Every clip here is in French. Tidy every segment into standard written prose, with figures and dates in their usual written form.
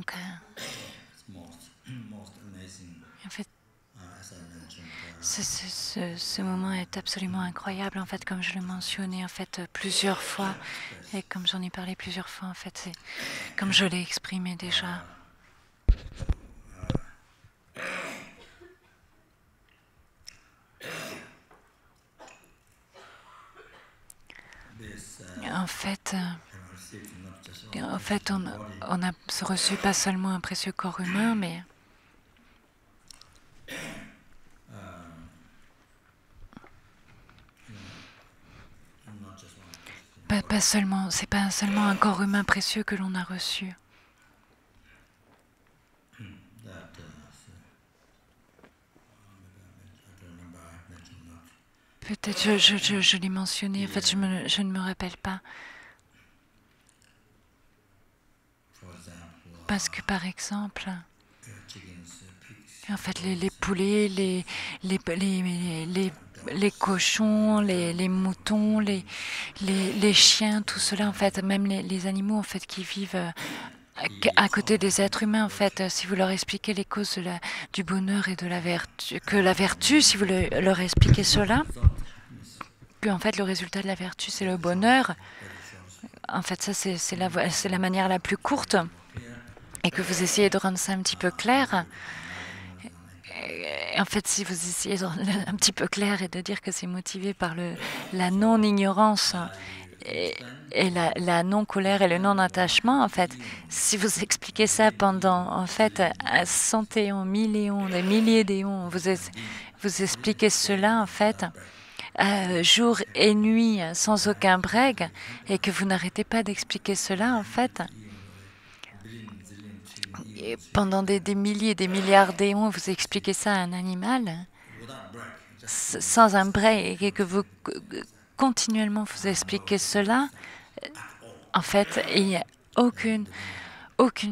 Donc, en fait, ce moment est absolument incroyable, en fait, comme je l'ai mentionné, en fait, plusieurs fois, et comme j'en ai parlé plusieurs fois, en fait, c'est comme je l'ai exprimé déjà. En fait, on a reçu pas seulement un précieux corps humain, mais pas seulement, c'est pas seulement un corps humain précieux que l'on a reçu. Peut-être je l'ai mentionné, en fait, je ne me rappelle pas. Parce que, par exemple, en fait, les poulets, les cochons, les moutons, les chiens, tout cela, en fait, même les animaux, en fait, qui vivent à côté des êtres humains, en fait, si vous leur expliquez les causes du bonheur et de la vertu, que la vertu, si vous leur expliquez cela, que en fait le résultat de la vertu c'est le bonheur, en fait ça c'est la manière la plus courte, et que vous essayez de rendre ça un petit peu clair. Et en fait, si vous essayez de rendre un petit peu clair et de dire que c'est motivé par la non-ignorance et la non-colère et le non-attachement, en fait, si vous expliquez ça pendant, en fait, à 100 éons, 1000 éons, des milliers d'éons, vous expliquez cela, en fait, jour et nuit, sans aucun break, et que vous n'arrêtez pas d'expliquer cela, en fait, et pendant des milliers, des milliards d'éons, vous expliquez ça à un animal, sans un break, et que vous continuellement vous expliquez cela, en fait, il n'y a aucune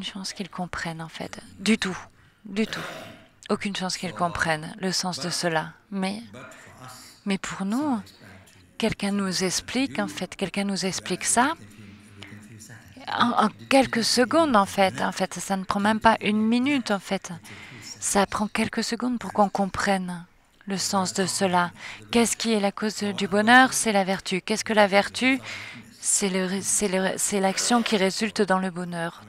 chance qu'ils comprennent, en fait, du tout, aucune chance qu'ils comprennent le sens de cela. Mais pour nous, quelqu'un nous explique, en fait, ça en quelques secondes, en fait, ça ne prend même pas une minute, en fait, ça prend quelques secondes pour qu'on comprenne le sens de cela. Qu'est-ce qui est la cause du bonheur? C'est la vertu. Qu'est-ce que la vertu? C'est l'action qui résulte dans le bonheur.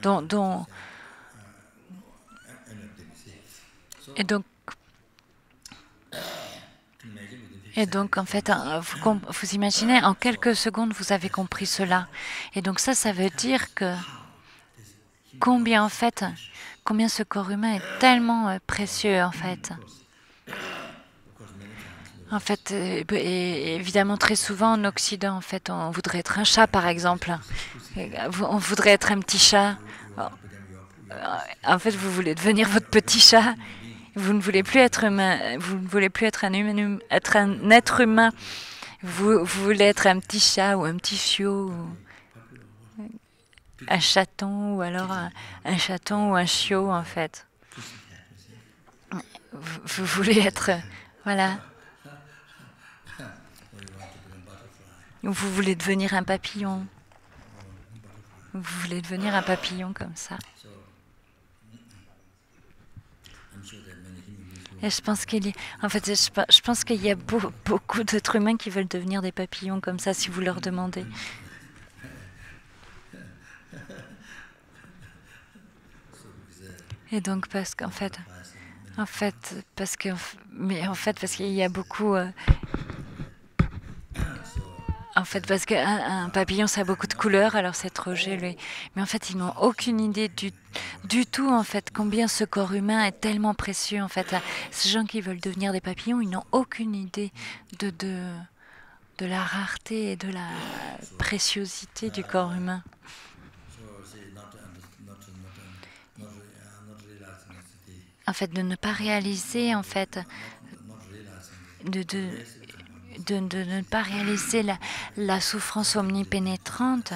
Et donc, en fait, vous imaginez, en quelques secondes, vous avez compris cela. Et donc ça veut dire que combien ce corps humain est tellement précieux, en fait. En fait, et évidemment, très souvent en Occident, en fait, on voudrait être un chat, par exemple. On voudrait être un petit chat. En fait, vous voulez devenir votre petit chat. Vous ne voulez plus être humain. Vous ne voulez plus être un être humain. Vous voulez être un petit chat ou un petit chiot, ou un chaton, ou alors un chaton ou un chiot, en fait. Vous voulez être, voilà. Vous voulez devenir un papillon. Vous voulez devenir un papillon comme ça. Et je pense je pense qu'il y a beaucoup d'êtres humains qui veulent devenir des papillons comme ça, si vous leur demandez. Et donc parce qu'en fait, parce qu'il y a beaucoup. En fait, parce qu'un papillon, ça a beaucoup de couleurs, alors c'est trop joli. Mais en fait, ils n'ont aucune idée du tout, en fait, combien ce corps humain est tellement précieux. En fait, ces gens qui veulent devenir des papillons, ils n'ont aucune idée de la rareté et de la préciosité du corps humain. En fait, de ne pas réaliser, en fait, de ne pas réaliser la souffrance omnipénétrante,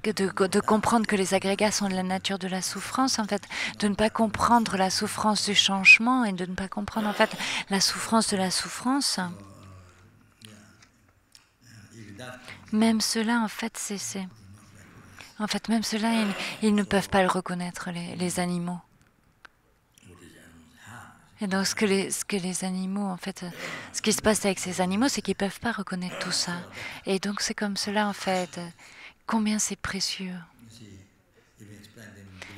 de comprendre que les agrégats sont de la nature de la souffrance, en fait, de ne pas comprendre la souffrance du changement et de ne pas comprendre, en fait, la souffrance de la souffrance. Même cela, en fait, En fait, même ceux-là, ils ne peuvent pas le reconnaître, les animaux. Et donc, ce que les animaux, en fait, ce qui se passe avec ces animaux, c'est qu'ils ne peuvent pas reconnaître tout ça. Et donc, c'est comme cela, en fait. Combien c'est précieux.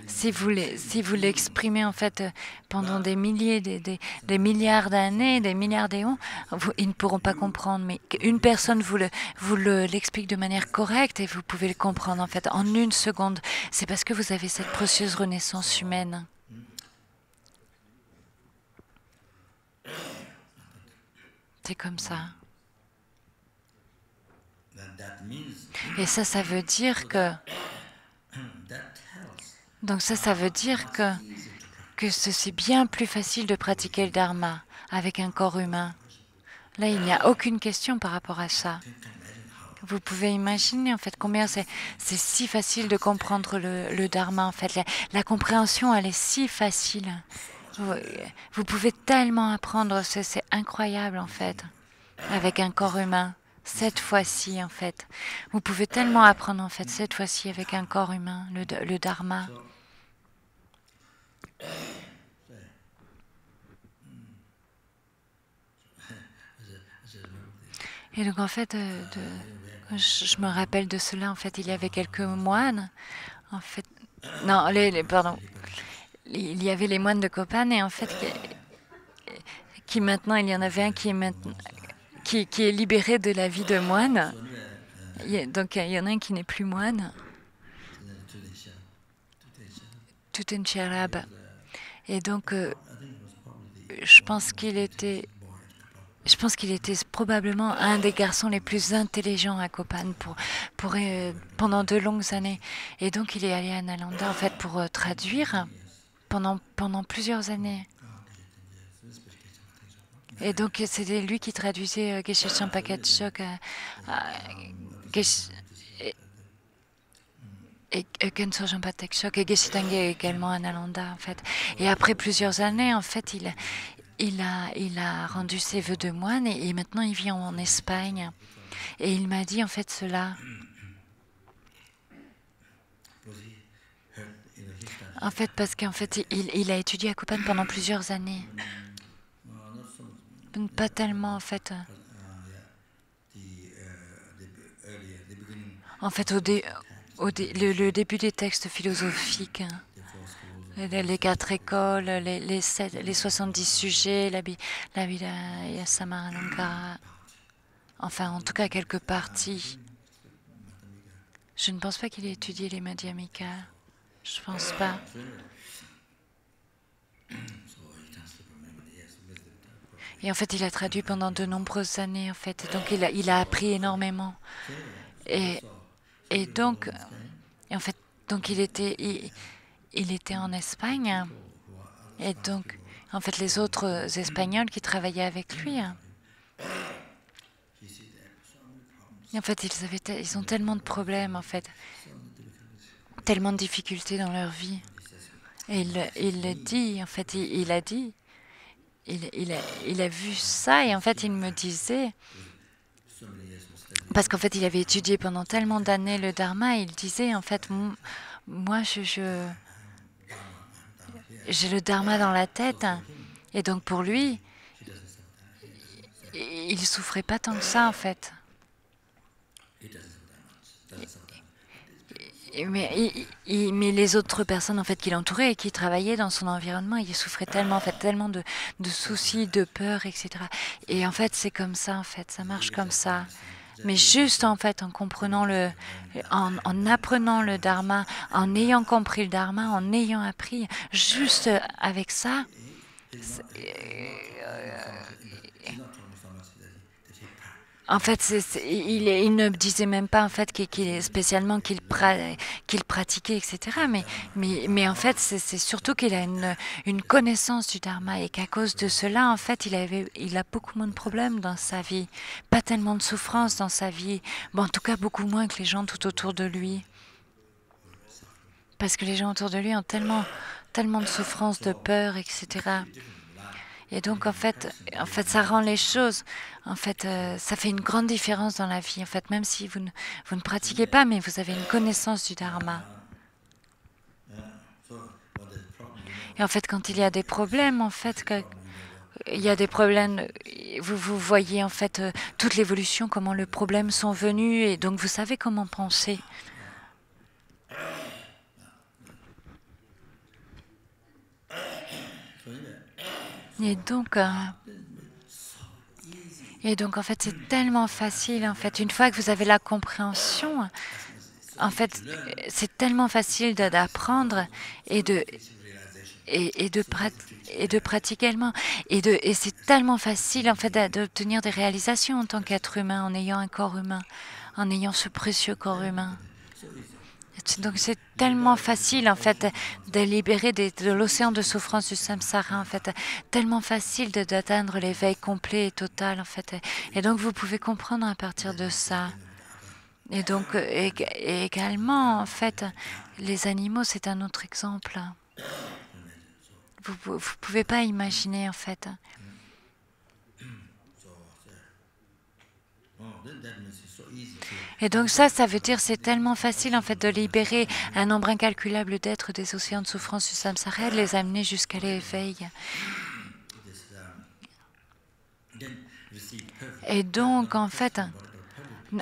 Si vous l'exprimez, en fait, pendant des milliers, des milliards d'années, des milliards d'éons, ils ne pourront pas comprendre. Mais une personne l'explique de manière correcte et vous pouvez le comprendre, en fait, en une seconde. C'est parce que vous avez cette précieuse renaissance humaine. C'est comme ça. Et ça veut dire que... Donc ça veut dire que c'est bien plus facile de pratiquer le dharma avec un corps humain. Là, il n'y a aucune question par rapport à ça. Vous pouvez imaginer en fait combien c'est si facile de comprendre le dharma. En fait, la compréhension, elle est si facile. Vous pouvez tellement apprendre, c'est incroyable en fait, avec un corps humain. Cette fois-ci, en fait, vous pouvez tellement apprendre en fait cette fois-ci avec un corps humain, le dharma. Et donc en fait, je me rappelle de cela. En fait, il y avait quelques moines. En fait, non, pardon. Il y avait les moines de Copan et en fait, qui maintenant, il y en avait un qui est maintenant, qui est libéré de la vie de moine. Donc il y en a un qui n'est plus moine. Tuten Sherab. Et donc, je pense qu'il était probablement un des garçons les plus intelligents à Copan pendant de longues années. Et donc, il est allé à Nalanda, en fait, pour traduire pendant plusieurs années. Et donc, c'était lui qui traduisait Geshe Champaka Tshok et Kenso Champaka Tshok et Geshe Tangye également à Nalanda, en fait. Et après plusieurs années, en fait, il a rendu ses vœux de moine et maintenant il vit en Espagne. Et il m'a dit en fait cela. En fait, parce qu'en fait, il a étudié à Copan pendant plusieurs années. Pas tellement, en fait. En fait, le début des textes philosophiques, les 4 écoles, les 70 sujets, la Vida Samarananga, enfin, en tout cas, quelques parties. Je ne pense pas qu'il ait étudié les Madhyamika. Je pense pas. Et en fait, il a traduit pendant de nombreuses années, en fait. Et donc, il a appris énormément. Et donc, en fait, donc il était en Espagne. Et donc, en fait, les autres Espagnols qui travaillaient avec lui. Et en fait, ils ont tellement de problèmes, en fait. Tellement de difficultés dans leur vie. Et il le dit, en fait, il a dit. Il a vu ça et en fait il me disait, parce qu'en fait il avait étudié pendant tellement d'années le dharma, il disait en fait moi j'ai le dharma dans la tête et donc pour lui il souffrait pas tant que ça en fait. Mais les autres personnes en fait qui l'entouraient et qui travaillaient dans son environnement, ils souffraient tellement en fait, tellement de soucis, de peur, etc. Et en fait c'est comme ça en fait, ça marche comme ça. Mais juste en fait en comprenant en apprenant le dharma, en ayant compris le dharma, en ayant appris, juste avec ça. En fait, il ne disait même pas en fait qu'il pratiquait, etc. Mais en fait, c'est surtout qu'il a une connaissance du dharma et qu'à cause de cela, en fait, il a beaucoup moins de problèmes dans sa vie, pas tellement de souffrances dans sa vie. Bon, en tout cas, beaucoup moins que les gens tout autour de lui, parce que les gens autour de lui ont tellement de souffrances, de peur, etc. Et donc, en fait, ça rend les choses, ça fait une grande différence dans la vie. En fait, même si vous ne pratiquez pas, mais vous avez une connaissance du dharma. Et en fait, quand il y a des problèmes, il y a des problèmes, vous voyez en fait toute l'évolution, comment les problèmes sont venus, et donc vous savez comment penser. Et donc, en fait, c'est tellement facile. En fait, une fois que vous avez la compréhension, en fait, c'est tellement facile d'apprendre et de pratiquer également. Et c'est tellement facile en fait d'obtenir des réalisations en tant qu'être humain, en ayant un corps humain, en ayant ce précieux corps humain. Donc c'est tellement facile en fait de libérer de l'océan de souffrance du samsara, en fait, tellement facile d'atteindre l'éveil complet et total, en fait. Et donc vous pouvez comprendre à partir de ça. Et donc également, en fait, les animaux, c'est un autre exemple. Vous pouvez pas imaginer, en fait. Et donc ça veut dire c'est tellement facile en fait de libérer un nombre incalculable d'êtres des océans de souffrance du samsara et de les amener jusqu'à l'éveil. Et donc en fait,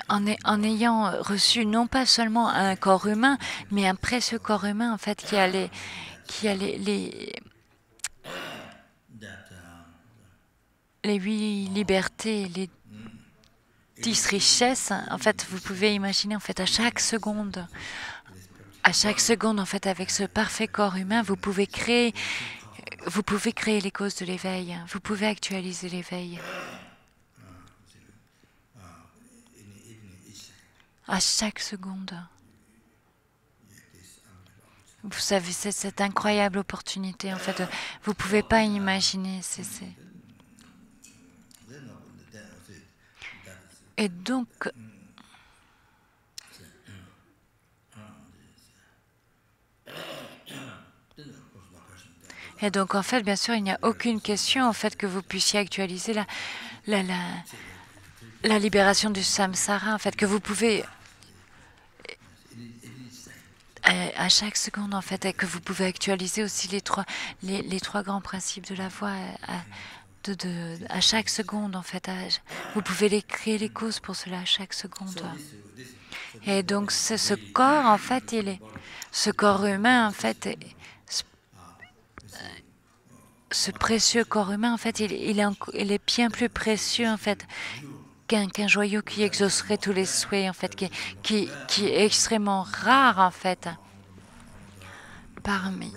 en ayant reçu non pas seulement un corps humain, mais un précieux corps humain en fait qui a les 8 libertés, les 10 richesses, en fait, vous pouvez imaginer en fait à chaque seconde, en fait, avec ce parfait corps humain, vous pouvez créer les causes de l'éveil. Vous pouvez actualiser l'éveil. À chaque seconde. Vous savez, c'est cette incroyable opportunité, en fait. Vous pouvez pas imaginer. Et donc, en fait, bien sûr, il n'y a aucune question, en fait, que vous puissiez actualiser la libération du samsara, en fait, que vous pouvez à chaque seconde, en fait, et que vous pouvez actualiser aussi les trois grands principes de la voie à chaque seconde, en fait. Vous pouvez créer les causes pour cela à chaque seconde. Et donc, ce corps, en fait, ce corps humain, en fait, ce précieux corps humain, en fait, il est bien plus précieux, en fait, qu'un joyau qui exaucerait tous les souhaits, en fait, qui est extrêmement rare, en fait, parmi.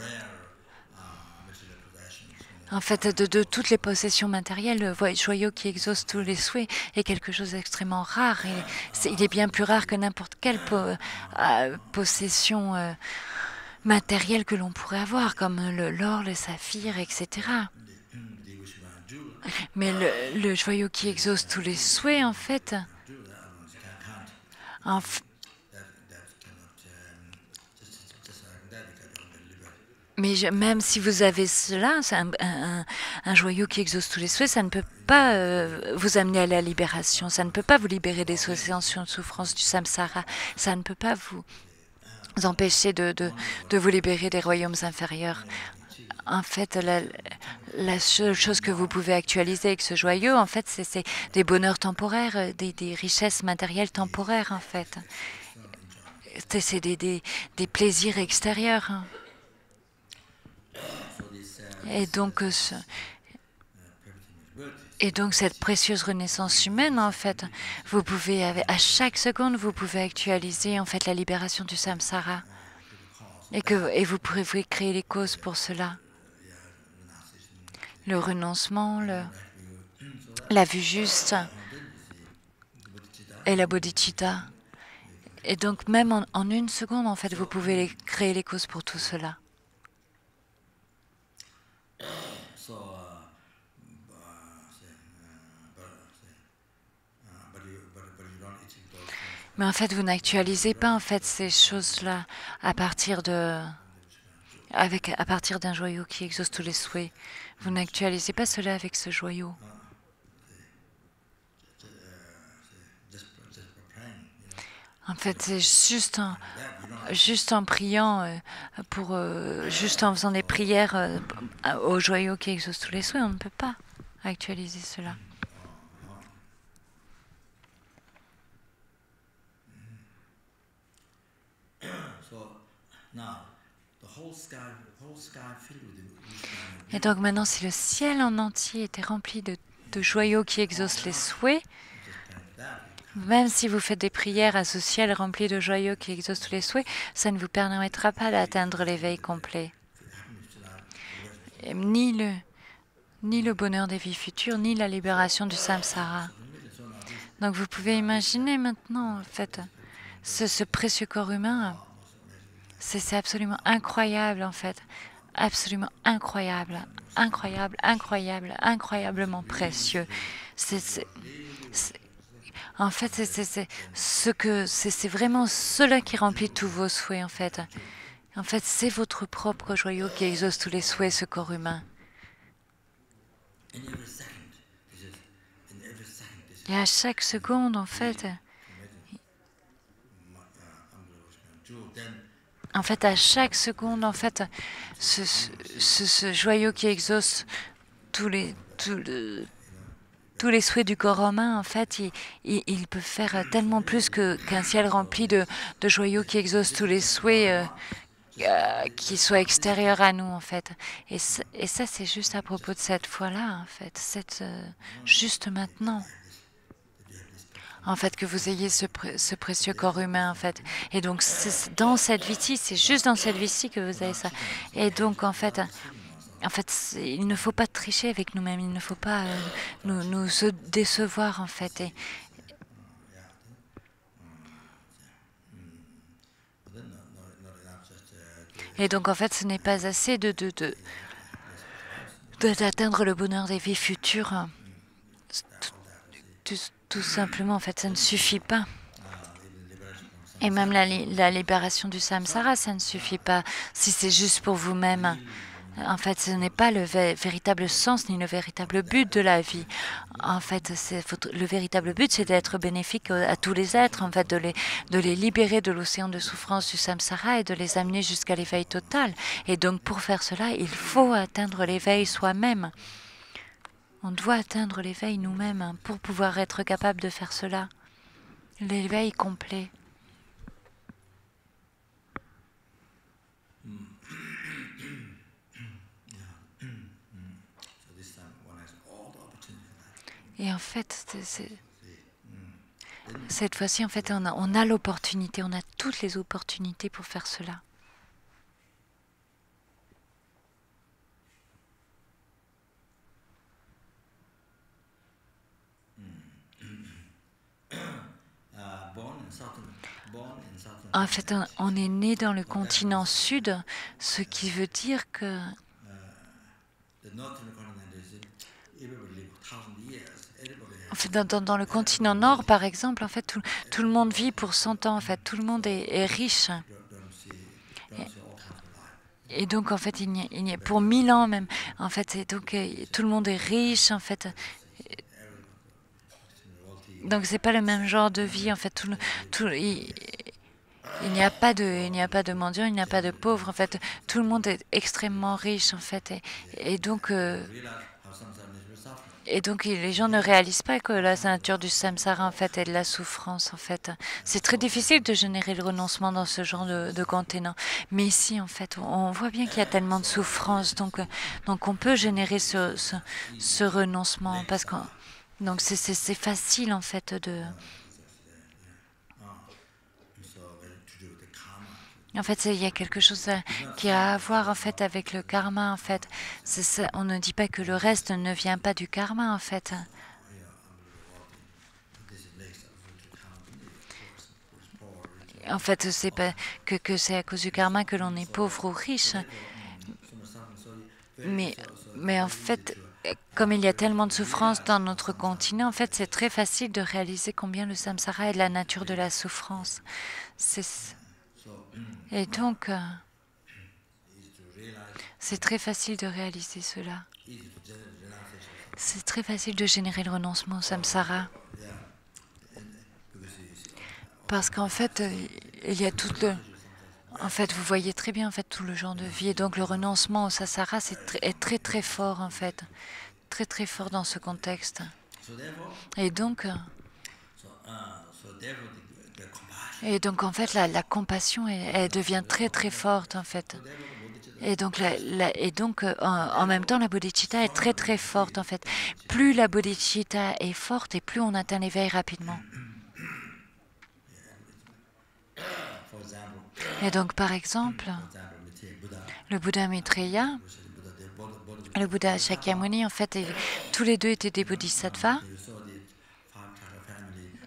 En fait, de toutes les possessions matérielles, le joyau qui exauce tous les souhaits est quelque chose d'extrêmement rare. Il est bien plus rare que n'importe quelle possession matérielle que l'on pourrait avoir, comme l'or, le saphir, etc. Mais le joyau qui exauce tous les souhaits, en fait, mais même si vous avez cela, c'est un joyau qui exauce tous les souhaits, ça ne peut pas vous amener à la libération. Ça ne peut pas vous libérer des sensations de souffrance du samsara. Ça ne peut pas vous empêcher de vous libérer des royaumes inférieurs. En fait, la seule chose que vous pouvez actualiser avec ce joyau, en fait, c'est des bonheurs temporaires, des richesses matérielles temporaires, en fait. C'est des plaisirs extérieurs. Et donc, cette précieuse renaissance humaine, en fait, vous pouvez, à chaque seconde, vous pouvez actualiser, en fait, la libération du samsara. Et vous pouvez créer les causes pour cela. Le renoncement, la vue juste et la bodhicitta. Et donc, même en une seconde, en fait, vous pouvez créer les causes pour tout cela. Mais en fait, vous n'actualisez pas en fait ces choses-là à partir de à partir d'un joyau qui exauce tous les souhaits. Vous n'actualisez pas cela avec ce joyau. En fait, c'est juste en priant, juste en faisant des prières au joyau qui exauce tous les souhaits, on ne peut pas actualiser cela. Et donc maintenant, si le ciel en entier était rempli de joyaux qui exaucent les souhaits, même si vous faites des prières à ce ciel rempli de joyaux qui exaucent tous les souhaits, ça ne vous permettra pas d'atteindre l'éveil complet. Et ni le bonheur des vies futures, ni la libération du samsara. Donc vous pouvez imaginer maintenant, en fait, ce précieux corps humain, c'est absolument incroyable, en fait. Absolument incroyable, incroyable, incroyable, incroyablement précieux. En fait, c'est vraiment cela qui remplit tous vos souhaits, en fait. En fait, c'est votre propre joyau qui exauce tous les souhaits, ce corps humain. Et à chaque seconde, en fait, à chaque seconde, en fait, ce joyau qui exauce tous les souhaits du corps humain, en fait, il peut faire tellement plus qu'un ciel rempli de joyaux qui exaucent tous les souhaits qui soient extérieurs à nous, en fait. Et ça, c'est juste à propos de cette fois-là, en fait, juste maintenant. En fait, que vous ayez ce précieux corps humain, en fait. Et donc, dans cette vie-ci, c'est juste dans cette vie-ci que vous avez ça. Et donc, en fait, il ne faut pas tricher avec nous-mêmes, il ne faut pas nous se décevoir, en fait. Et donc, en fait, ce n'est pas assez d'atteindre le bonheur des vies futures. Tout simplement, en fait, ça ne suffit pas. Et même la libération du samsara, ça ne suffit pas si c'est juste pour vous-même. En fait, ce n'est pas le véritable sens ni le véritable but de la vie. En fait, le véritable but, c'est d'être bénéfique à tous les êtres, en fait, de les libérer de l'océan de souffrance du samsara et de les amener jusqu'à l'éveil total. Et donc, pour faire cela, il faut atteindre l'éveil soi-même. On doit atteindre l'éveil nous-mêmes pour pouvoir être capable de faire cela. L'éveil complet. Et en fait, cette fois-ci, en fait, on a l'opportunité, on a toutes les opportunités pour faire cela. En fait, on est né dans le continent sud, ce qui veut dire que en fait, dans le continent nord, par exemple, en fait, tout le monde vit pour 100 ans. En fait, tout le monde est riche. Et donc, en fait, il y a pour 1000 ans même. En fait, et donc, tout le monde est riche, en fait. Donc, c'est pas le même genre de vie, en fait. Il n'y a pas de mendiant, il n'y a pas de pauvre. En fait, tout le monde est extrêmement riche, en fait. Et donc, les gens ne réalisent pas que la nature du samsara, en fait, est de la souffrance, en fait. C'est très difficile de générer le renoncement dans ce genre de contenant. Mais ici, en fait, on voit bien qu'il y a tellement de souffrance, donc on peut générer ce renoncement, parce que donc c'est facile, en fait, En fait, il y a quelque chose qui a à voir, en fait, avec le karma, en fait. On ne dit pas que le reste ne vient pas du karma, en fait. En fait, c'est pas que c'est à cause du karma que l'on est pauvre ou riche. Mais en fait, comme il y a tellement de souffrance dans notre continent, en fait, c'est très facile de réaliser combien le samsara est de la nature de la souffrance. Et donc, C'est très facile de réaliser cela. C'est très facile de générer le renoncement au samsara. Parce qu'en fait, il y a tout le... En fait, vous voyez très bien en fait tout le genre de vie. Et donc, le renoncement au samsara est très, très fort, en fait. Très, très fort dans ce contexte. Et donc, en fait, la compassion, elle devient très, très forte, en fait. Et donc, en même temps, la bodhicitta est très, très forte, en fait. Plus la bodhicitta est forte et plus on atteint l'éveil rapidement. Et donc, par exemple, le Bouddha Maitreya, le Bouddha Shakyamuni, en fait, tous les deux étaient des bodhisattvas.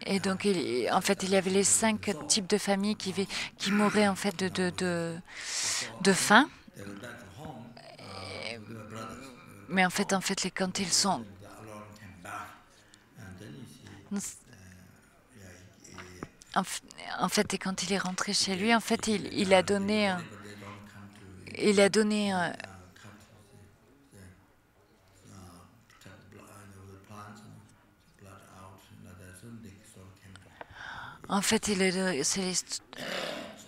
Et donc, en fait, il y avait les 5 types de familles qui mouraient en fait de faim. Mais en fait, quand ils sont... En fait, et quand il est rentré chez lui, en fait, il a donné... En fait,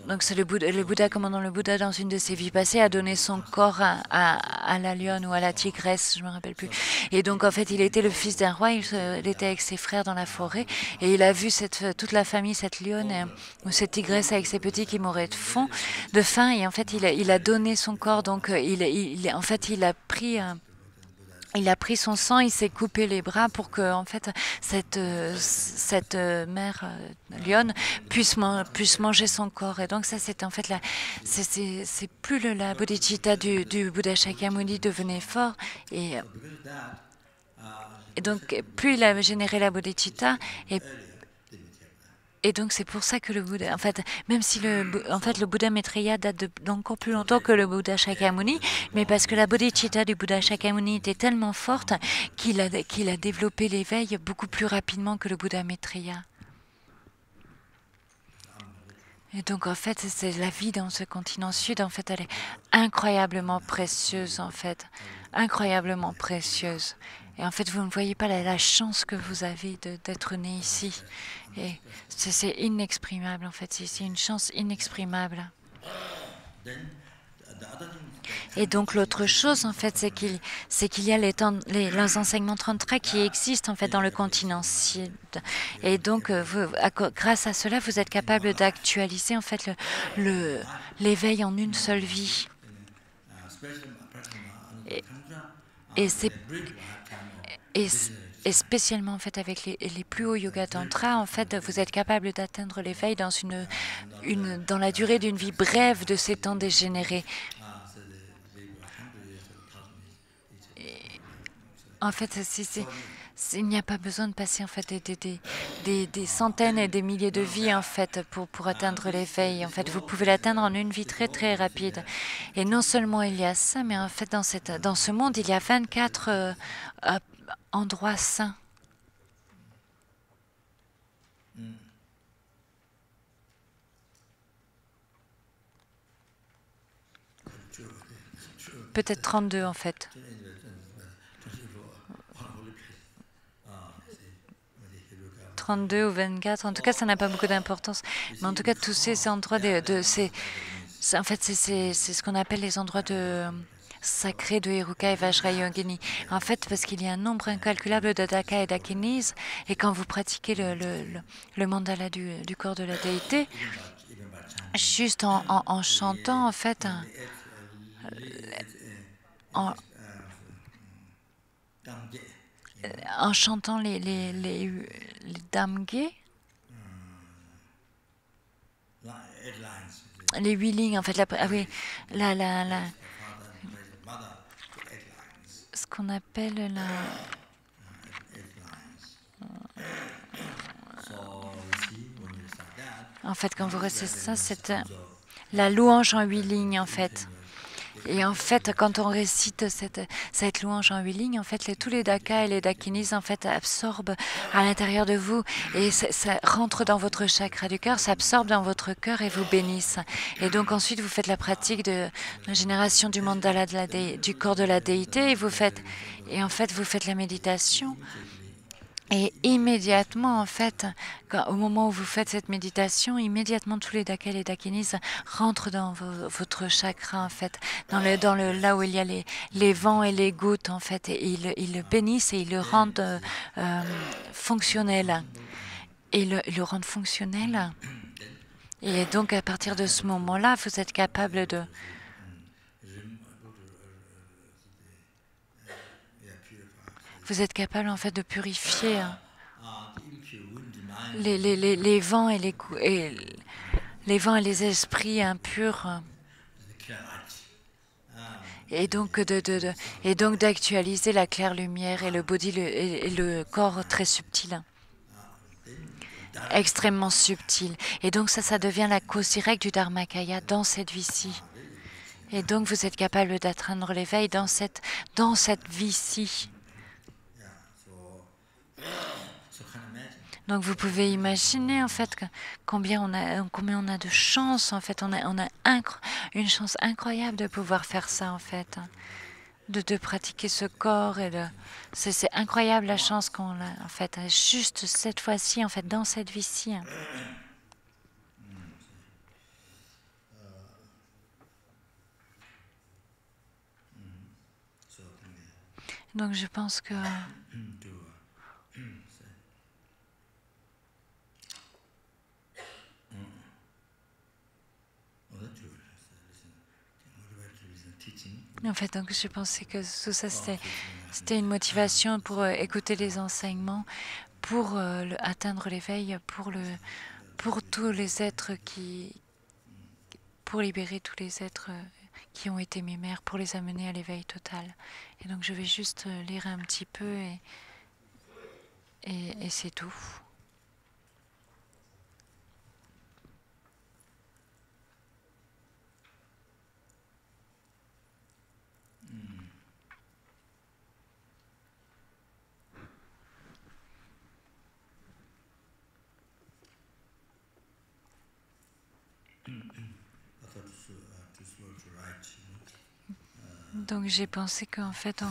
donc c'est le Bouddha, commandant le Bouddha dans une de ses vies passées, a donné son corps à la lionne ou à la tigresse, je ne me rappelle plus. Et donc en fait, il était le fils d'un roi, il était avec ses frères dans la forêt, et il a vu toute la famille, cette lionne ou cette tigresse avec ses petits qui mouraient de faim, et en fait, il a donné son corps. Donc en fait, il a pris son sang, il s'est coupé les bras pour que, en fait, cette mère lionne puisse manger son corps. Et donc ça, c'était en fait c'est plus la bodhicitta du Bouddha Shakyamuni devenait fort. Et donc plus il a généré la bodhicitta, et donc c'est pour ça que le Bouddha, en fait, même si le Bouddha Maitreya date d'encore plus longtemps que le Bouddha Shakyamuni, mais parce que la bodhicitta du Bouddha Shakyamuni était tellement forte qu'il a développé l'éveil beaucoup plus rapidement que le Bouddha Maitreya. Et donc en fait, c'est la vie dans ce continent sud, en fait, elle est incroyablement précieuse, en fait, incroyablement précieuse. Et en fait, vous ne voyez pas la chance que vous avez d'être né ici. Et c'est inexprimable, en fait. C'est une chance inexprimable. Et donc l'autre chose, en fait, c'est qu'il y a les enseignements tantra qui existent, en fait, dans le continent sud. Et donc, grâce à cela, vous êtes capable d'actualiser, en fait, l'éveil en une seule vie. Et spécialement en fait avec les plus hauts yoga tantra, en fait, vous êtes capable d'atteindre l'éveil dans la durée d'une vie brève de ces temps dégénérés. En fait, il n'y a pas besoin de passer en fait des centaines et des milliers de vies en fait pour atteindre l'éveil. En fait, vous pouvez l'atteindre en une vie très très rapide. Et non seulement il y a ça, mais en fait dans ce monde il y a 24 endroits saints. Peut-être 32 en fait. 32 ou 24, en tout cas ça n'a pas beaucoup d'importance. Mais en tout cas tous ces endroits en fait c'est ce qu'on appelle les endroits sacrés de Heruka et Vajrayogini. En fait parce qu'il y a un nombre incalculable de daka et dakinis, et quand vous pratiquez le mandala du corps de la déité, juste en chantant en fait en chantant les damgé, les 8 lignes en fait, ce qu'on appelle en fait quand vous recevez ça, c'est la louange en 8 lignes en fait. Et en fait, quand on récite cette louange en 8 lignes, en fait, tous les dakas et les dakinis en fait absorbent à l'intérieur de vous et ça rentre dans votre chakra du cœur, ça absorbe dans votre cœur et vous bénissent. Et donc ensuite, vous faites la pratique de la génération du mandala du corps de la déité et en fait, vous faites la méditation. Et immédiatement, en fait, au moment où vous faites cette méditation, immédiatement tous les dakas et les dakinis rentrent dans votre chakra, en fait, là où il y a les vents et les gouttes, en fait, et ils le bénissent et ils le rendent fonctionnel. Et le rendent fonctionnel. Et donc, à partir de ce moment-là, vous êtes capable en fait de purifier les vents et les vents et les esprits impurs, et donc d'actualiser la claire lumière et le body et le corps très subtil, extrêmement subtil. Et donc ça devient la cause directe du Dharmakaya dans cette vie-ci. Et donc vous êtes capable d'atteindre l'éveil dans cette vie-ci. Donc vous pouvez imaginer en fait combien on a de chance, en fait. On a une chance incroyable de pouvoir faire ça, en fait, de pratiquer ce corps c'est incroyable la chance qu'on a, en fait, juste cette fois-ci, en fait, dans cette vie-ci. Donc je pense que en fait, donc je pensais que tout ça c'était une motivation pour écouter les enseignements, pour atteindre l'éveil, pour tous les êtres pour libérer tous les êtres qui ont été mes mères, pour les amener à l'éveil total. Et donc je vais juste lire un petit peu et c'est tout. Donc j'ai pensé qu'en fait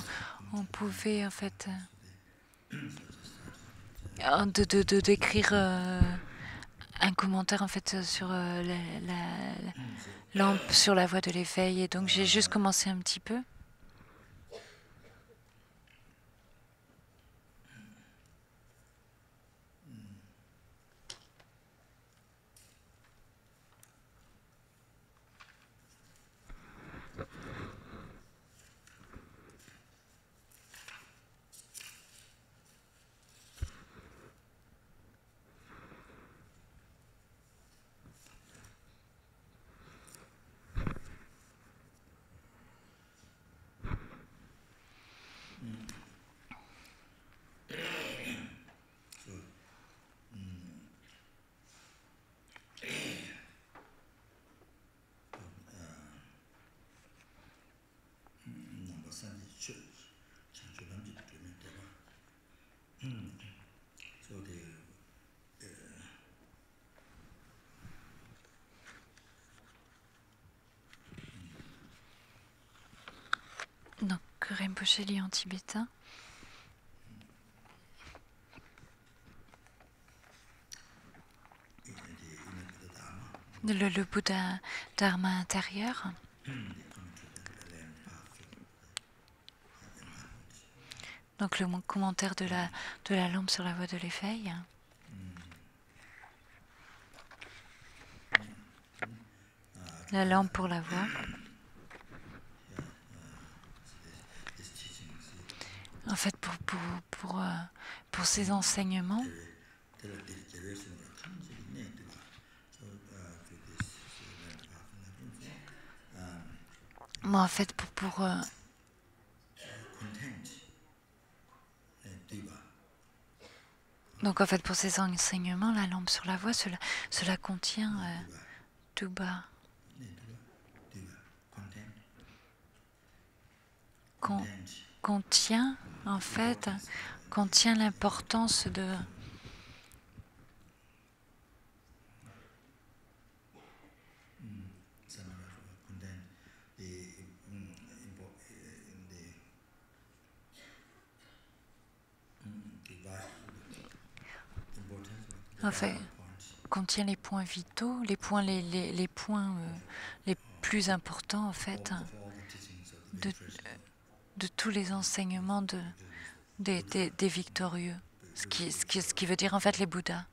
on pouvait en fait d'écrire un commentaire en fait sur la lampe sur la voie de l'éveil, et donc j'ai juste commencé un petit peu. Donc Rinpoche lit en tibétain. Le Bouddha Dharma intérieur. Donc le commentaire de la lampe sur la voie de l'éveil. La lampe pour la voie. En fait, pour ces enseignements, moi, en fait, donc en fait, pour ces enseignements, la lampe sur la voie, cela contient Tuba. contient, en fait, contient l'importance de enfin, contient les points vitaux, les points les points les plus importants en fait de, de tous les enseignements des victorieux, ce qui veut dire en fait les Bouddhas.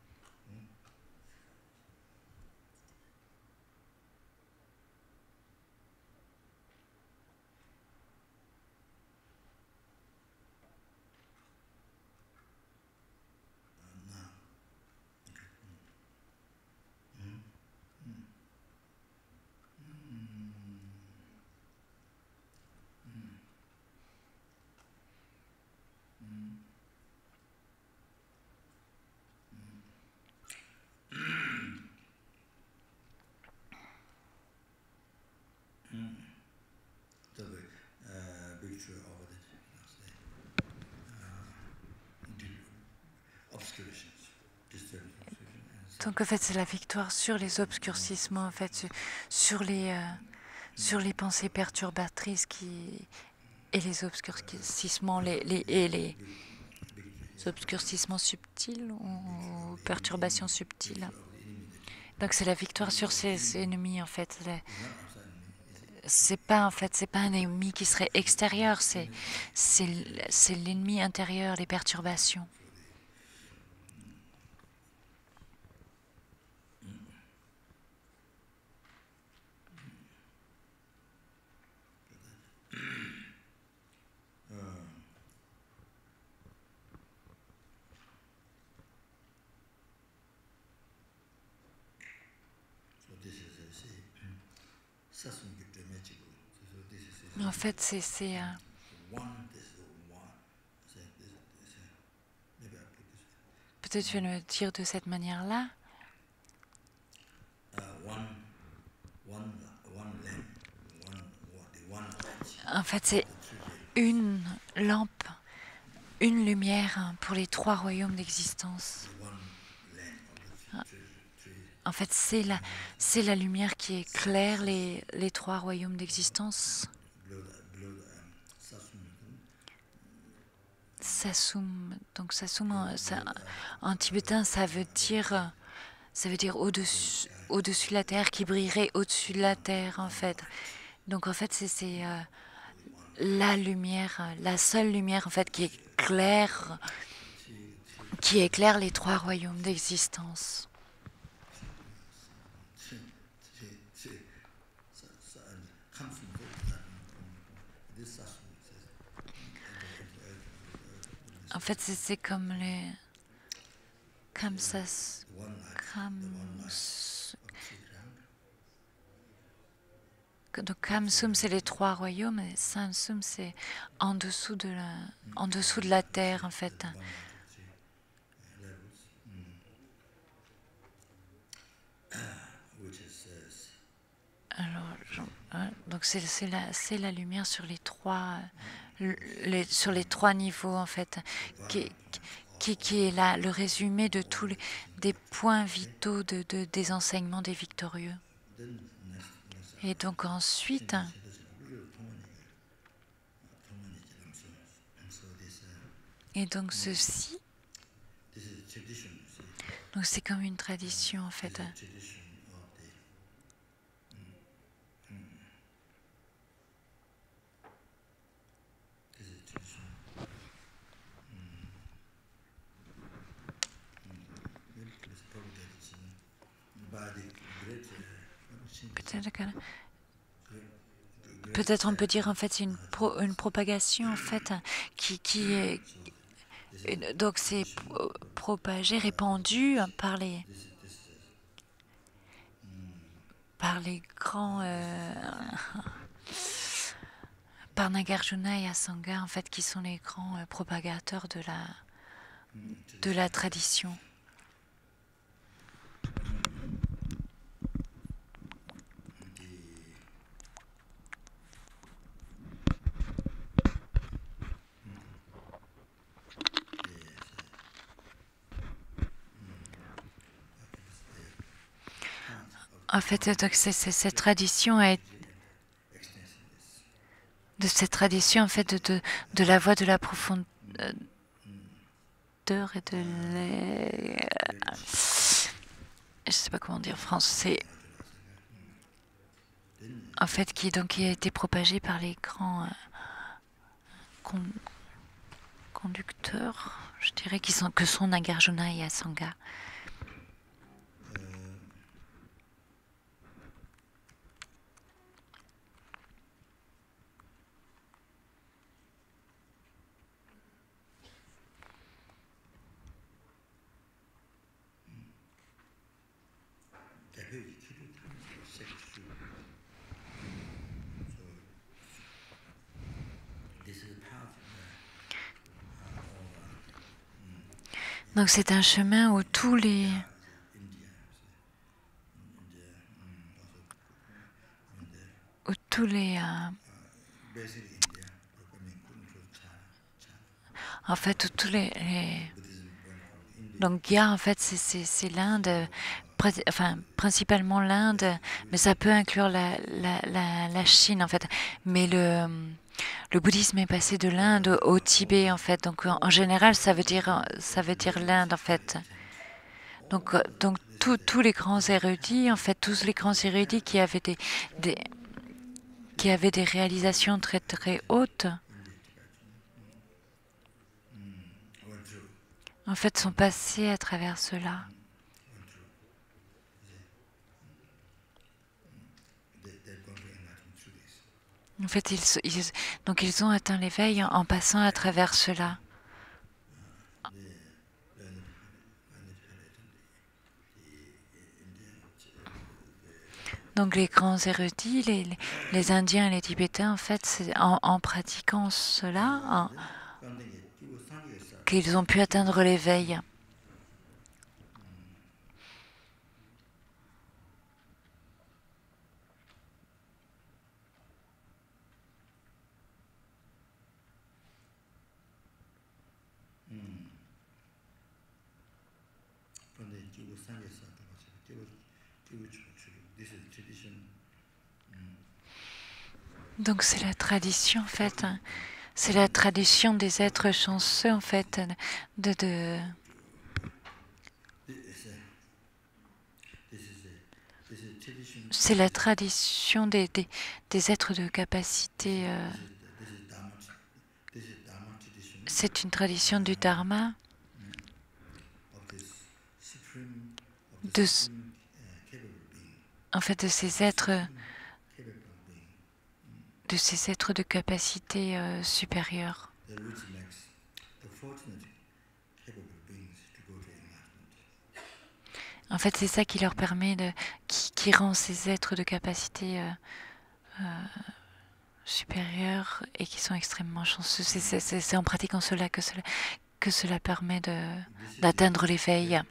Donc en fait c'est la victoire sur les obscurcissements, en fait sur les pensées perturbatrices et les obscurcissements les obscurcissements subtils ou perturbations subtiles. Donc c'est la victoire sur ces ennemis en fait. C'est pas un ennemi qui serait extérieur, c'est l'ennemi intérieur, les perturbations. En fait, peut-être je vais le dire de cette manière-là. En fait, c'est une lampe, une lumière pour les trois royaumes d'existence. En fait, c'est la lumière qui éclaire les trois royaumes d'existence. Sasum, donc Sasum en tibétain, ça veut dire au-dessus de la terre, qui brillerait au-dessus de la terre, en fait. Donc en fait, c'est la lumière, la seule lumière en fait qui éclaire les trois royaumes d'existence. En fait, c'est comme les Kamsas, donc Kamsum, c'est les trois royaumes, et Samsum, c'est en dessous de la terre, en fait. Alors, donc c'est la lumière sur les trois niveaux, en fait, qui est là le résumé de tous des points vitaux des enseignements des victorieux. Et donc ensuite, et donc ceci, donc c'est comme une tradition en fait. Peut-être on peut dire en fait c'est une propagation en fait qui est donc c'est propagé, répandu par les grands par Nagarjuna et Asanga en fait qui sont les grands propagateurs de la tradition. En fait, donc cette tradition de cette tradition en fait de la voie de la profondeur et je sais pas comment dire en français, en fait qui a été propagée par les grands conducteurs, je dirais, que sont Nagarjuna et Asanga. Donc c'est un chemin où tous les en fait où tous donc Gya en fait c'est l'Inde, enfin principalement l'Inde, mais ça peut inclure la Chine en fait. Mais le bouddhisme est passé de l'Inde au Tibet en fait. Donc en général ça veut dire l'Inde en fait. Donc tous les grands érudits en fait, tous les grands érudits des qui avaient des réalisations très très hautes, en fait, sont passés à travers cela. En fait, ils ont atteint l'éveil en passant à travers cela. Donc les grands érudits, les Indiens et les Tibétains, en fait, en pratiquant cela, qu'ils ont pu atteindre l'éveil. Donc c'est la tradition, en fait. C'est la tradition des êtres chanceux, en fait, c'est la tradition des êtres de capacité. C'est une tradition du Dharma, en fait, de ces êtres de capacité supérieure. En fait, c'est ça qui leur permet qui rend ces êtres de capacité supérieure et qui sont extrêmement chanceux. C'est en pratiquant cela que cela permet d'atteindre l'éveil.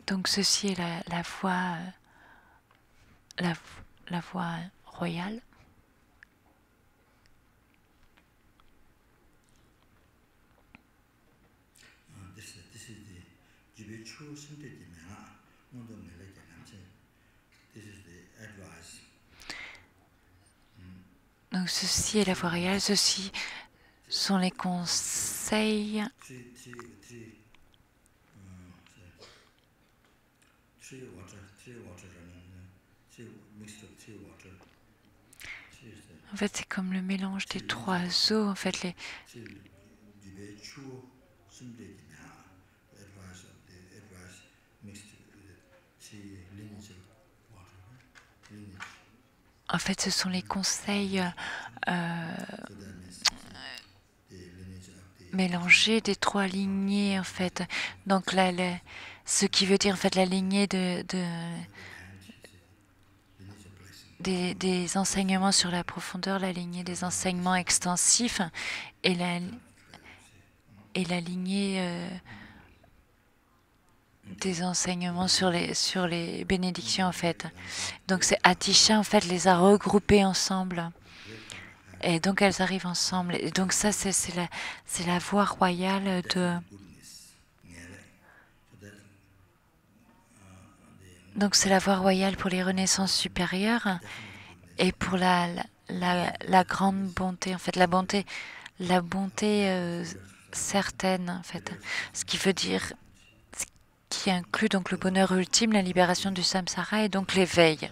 Donc ceci est la voie la voie royale. Donc ceci est la voie royale, ceci sont les conseils en fait, c'est comme le mélange des trois eaux. En fait, ce sont les conseils mélangés des trois lignées. En fait, donc là, ce qui veut dire en fait la lignée des enseignements sur la profondeur, la lignée des enseignements extensifs et la lignée des enseignements sur les bénédictions en fait. Donc c'est Atisha en fait les a regroupées ensemble et donc elles arrivent ensemble. Et donc ça c'est la voie royale Donc c'est la voie royale pour les renaissances supérieures et pour la grande bonté, en fait, la bonté certaine, en fait. Ce qui veut dire, ce qui inclut donc le bonheur ultime, la libération du samsara et donc l'éveil.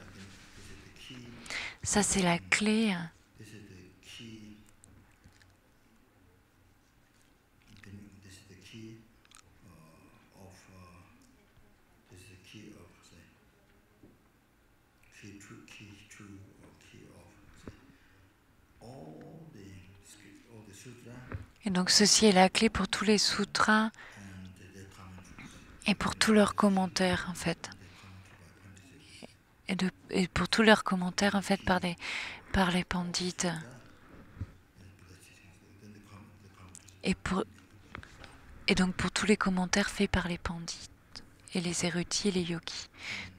Ça, c'est la clé. Et donc ceci est la clé pour tous les sutras et pour tous leurs commentaires en fait. Et pour tous leurs commentaires en fait par les pandits. Et donc pour tous les commentaires faits par les pandits et les érudits et les yogis.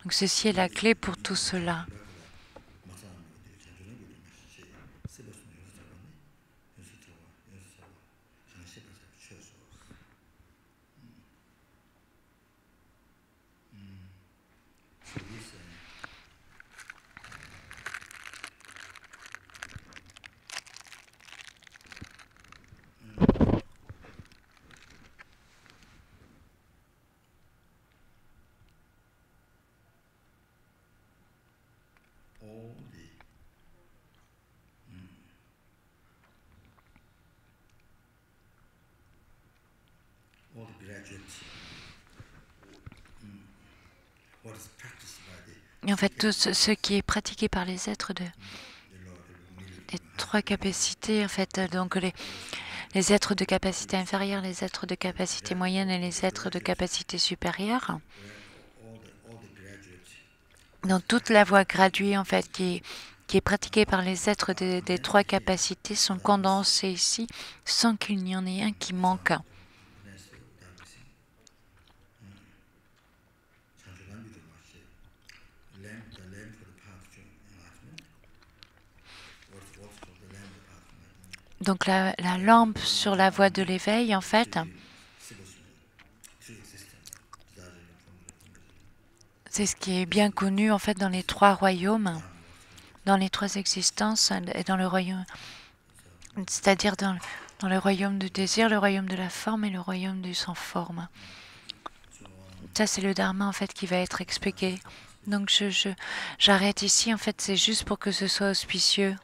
Donc ceci est la clé pour tout cela. Et en fait, tout ce qui est pratiqué par les êtres des trois capacités, en fait, donc les êtres de capacité inférieure, les êtres de capacité moyenne et les êtres de capacité supérieure, dans toute la voie graduée, en fait, qui est pratiquée par les êtres des trois capacités, sont condensés ici sans qu'il n'y en ait un qui manque. Donc la lampe sur la voie de l'éveil, en fait, c'est ce qui est bien connu, en fait, dans les trois royaumes, dans les trois existences et dans le royaume, c'est-à-dire dans le royaume du désir, le royaume de la forme et le royaume du sans forme. Ça, c'est le dharma, en fait, qui va être expliqué. Donc j'arrête ici, en fait, c'est juste pour que ce soit auspicieux.